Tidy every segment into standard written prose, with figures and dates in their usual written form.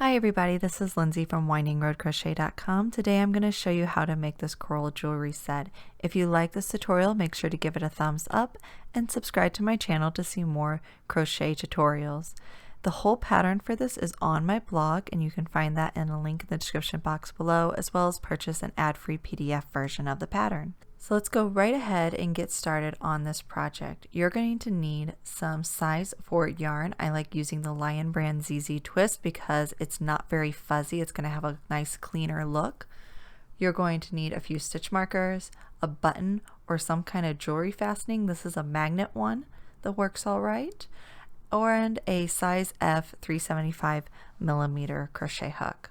Hi everybody, this is Lindsay from windingroadcrochet.com. Today I'm going to show you how to make this coral jewelry set. If you like this tutorial, make sure to give it a thumbs up and subscribe to my channel to see more crochet tutorials. The whole pattern for this is on my blog, and you can find that in a link in the description box below, as well as purchase an ad-free PDF version of the pattern. So let's go right ahead and get started on this project. You're going to need some size 4 yarn. I like using the Lion brand ZZ Twist because it's not very fuzzy. It's going to have a nice cleaner look. You're going to need a few stitch markers, a button, or some kind of jewelry fastening. This is a magnet one that works all right, and a size F 375mm crochet hook.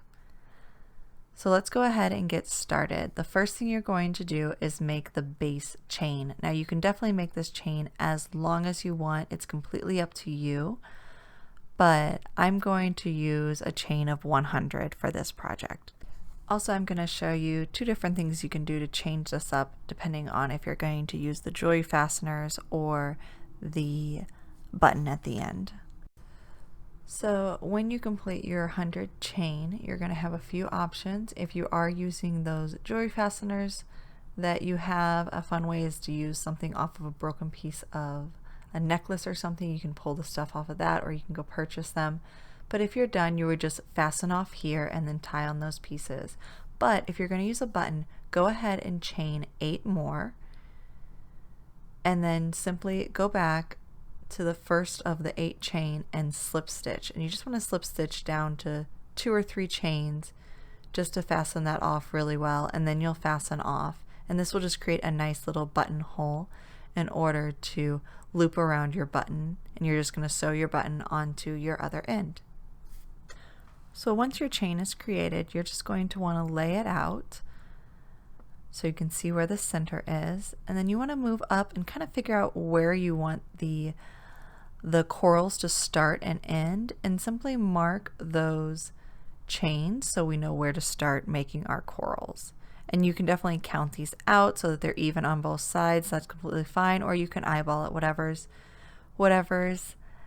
So let's go ahead and get started. The first thing you're going to do is make the base chain. Now you can definitely make this chain as long as you want. It's completely up to you, but I'm going to use a chain of 100 for this project. Also, I'm going to show you two different things you can do to change this up depending on if you're going to use the jewelry fasteners or the button at the end. So when you complete your 100 chain, you're going to have a few options. If you are using those jewelry fasteners that you have, a fun way is to use something off of a broken piece of a necklace or something. You can pull the stuff off of that, or you can go purchase them. But if you're done, you would just fasten off here and then tie on those pieces. But if you're going to use a button, go ahead and chain 8 more, and then simply go back to the first of the 8 chain and slip stitch, and you just want to slip stitch down to 2 or 3 chains just to fasten that off really well, and then you'll fasten off, and this will just create a nice little buttonhole in order to loop around your button, and you're just going to sew your button onto your other end. So once your chain is created, you're just going to want to lay it out so you can see where the center is, and then you want to move up and kind of figure out where you want the corals to start and end, and simply mark those chains so we know where to start making our corals. And you can definitely count these out so that they're even on both sides. That's completely fine, or you can eyeball it, whatever's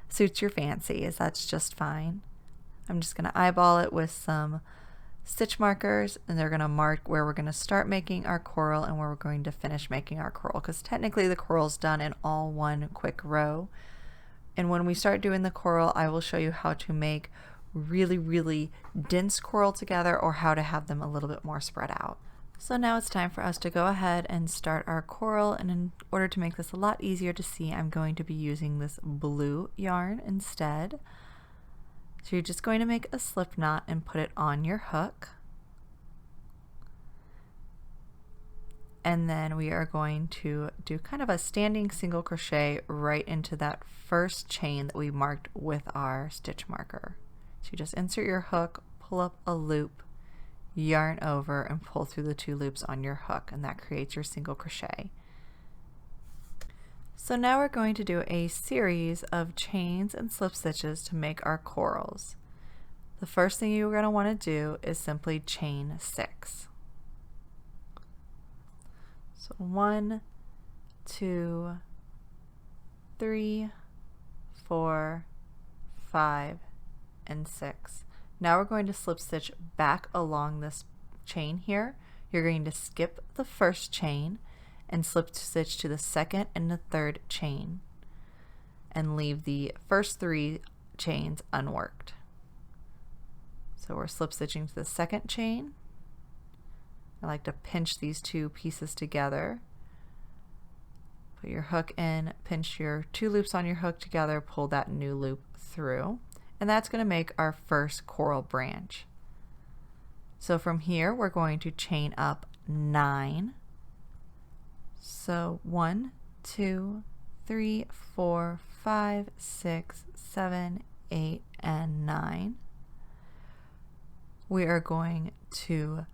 suits your fancy, that's just fine. I'm just going to eyeball it with some stitch markers, and they're going to mark where we're going to start making our coral and where we're going to finish making our coral, because technically the coral's done in all one quick row. And when we start doing the coral, I will show you how to make really dense coral together, or how to have them a little bit more spread out. So now it's time for us to go ahead and start our coral, and in order to make this a lot easier to see, I'm going to be using this blue yarn instead. So you're just going to make a slip knot and put it on your hook. And then we are going to do kind of a standing single crochet right into that first chain that we marked with our stitch marker. So you just insert your hook, pull up a loop, yarn over, and pull through the 2 loops on your hook, and that creates your single crochet. So now we're going to do a series of chains and slip stitches to make our corals. The first thing you're going to want to do is simply chain 6. So 1, 2, 3, 4, 5, and 6. Now we're going to slip stitch back along this chain here. You're going to skip the first chain and slip stitch to the second and the third chain, and leave the first 3 chains unworked. So we're slip stitching to the second chain. I like to pinch these 2 pieces together. Put your hook in, pinch your 2 loops on your hook together, pull that new loop through, and that's going to make our first coral branch. So from here we're going to chain up 9. So 1, 2, 3, 4, 5, 6, 7, 8, and 9. We are going to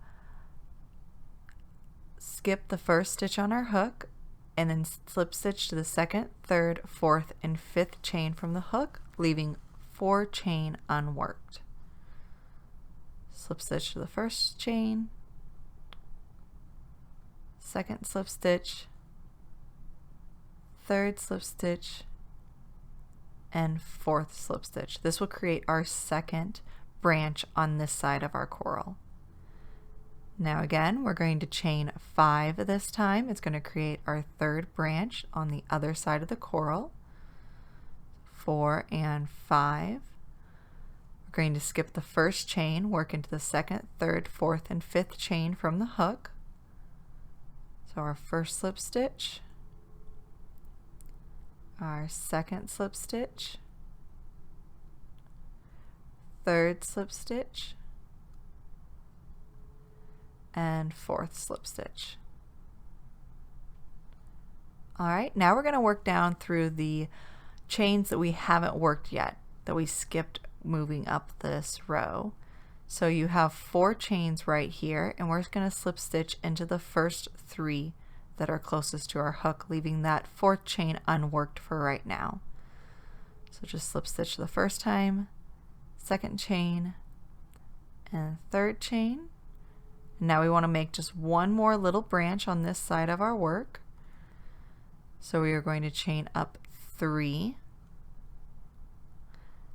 skip the first stitch on our hook and then slip stitch to the second, third, fourth, and fifth chain from the hook, leaving 4 chain unworked. Slip stitch to the first chain, second slip stitch, third slip stitch, and fourth slip stitch. This will create our second branch on this side of our coral. Now again, we're going to chain 5 this time. It's going to create our third branch on the other side of the coral. 4 and 5. We're going to skip the first chain, work into the second, third, fourth, and fifth chain from the hook. So our first slip stitch, our second slip stitch, third slip stitch, and fourth slip stitch. Alright, now we're going to work down through the chains that we haven't worked yet, that we skipped moving up this row. So you have 4 chains right here, and we're just going to slip stitch into the first 3 that are closest to our hook, leaving that 4th chain unworked for right now. So just slip stitch the first time, second chain, and third chain. Now we want to make just one more little branch on this side of our work. So we are going to chain up 3,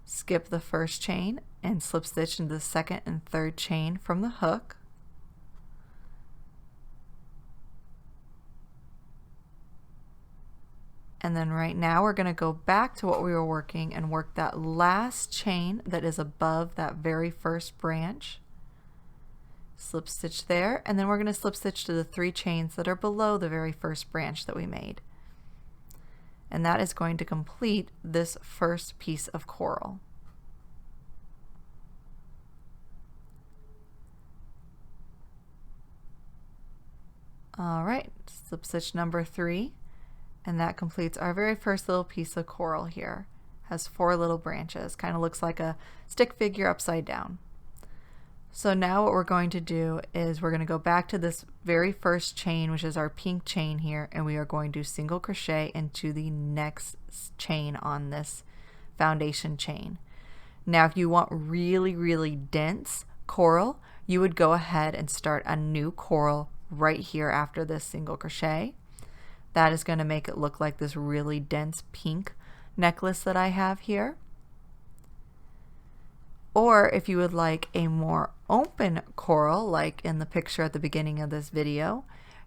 skip the first chain, and slip stitch into the second and third chain from the hook. And then right now we're going to go back to what we were working and work that last chain that is above that very first branch. Slip stitch there, and then we're going to slip stitch to the 3 chains that are below the very first branch that we made. And that is going to complete this first piece of coral. Alright, slip stitch number 3, and that completes our very first little piece of coral here. Has 4 little branches, kind of looks like a stick figure upside down. So now what we're going to do is we're going to go back to this very first chain, which is our pink chain here, and we are going to single crochet into the next chain on this foundation chain. Now if you want really dense coral, you would go ahead and start a new coral right here after this single crochet. That is going to make it look like this really dense pink necklace that I have here. Or if you would like a more open coral, like in the picture at the beginning of this video,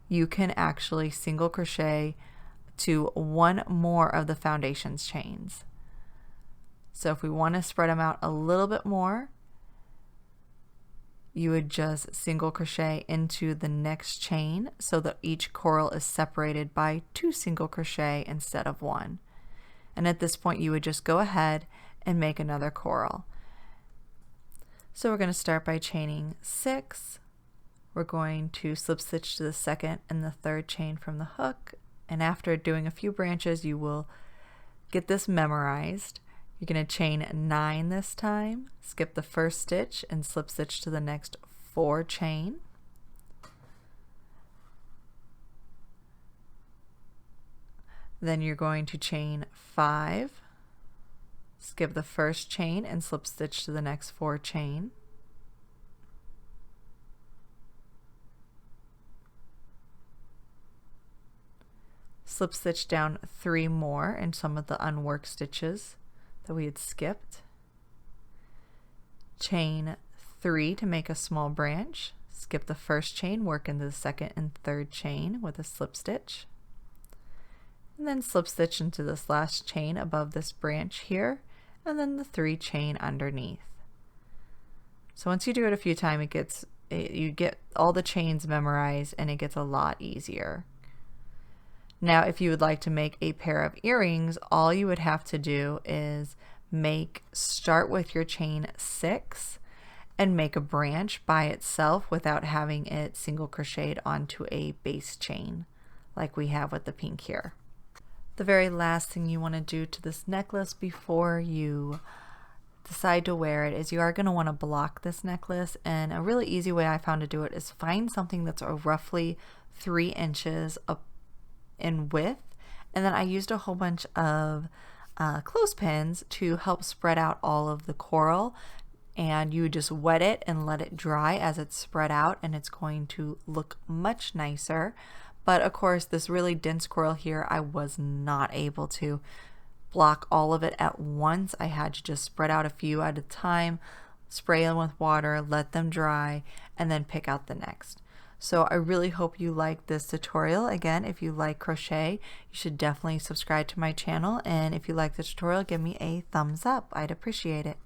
you can actually single crochet to 1 more of the foundation's chains. So if we want to spread them out a little bit more, you would just single crochet into the next chain so that each coral is separated by 2 single crochet instead of 1. And at this point you would just go ahead and make another coral. So we're going to start by chaining 6. We're going to slip stitch to the second and the third chain from the hook, and after doing a few branches you will get this memorized. You're going to chain 9 this time, skip the first stitch and slip stitch to the next 4 chain. Then you're going to chain 5, skip the first chain and slip stitch to the next 4 chain. Slip stitch down 3 more in some of the unworked stitches that we had skipped. Chain 3 to make a small branch. Skip the first chain, work into the second and third chain with a slip stitch. And then slip stitch into this last chain above this branch here, and then the 3 chain underneath. So once you do it a few times, you get all the chains memorized and it gets a lot easier. Now if you would like to make a pair of earrings, all you would have to do is start with your chain 6 and make a branch by itself without having it single crocheted onto a base chain like we have with the pink here. The very last thing you want to do to this necklace before you decide to wear it is you are going to want to block this necklace, and a really easy way I found to do it is find something that's roughly 3 inches up in width, and then I used a whole bunch of clothespins to help spread out all of the coral, and you just wet it and let it dry as it's spread out, and it's going to look much nicer. But of course this really dense coral here, I was not able to block all of it at once. I had to just spread out a few at a time, spray them with water, let them dry, and then pick out the next. So I really hope you like this tutorial. Again, if you like crochet, you should definitely subscribe to my channel, and if you like the tutorial, give me a thumbs up. I'd appreciate it.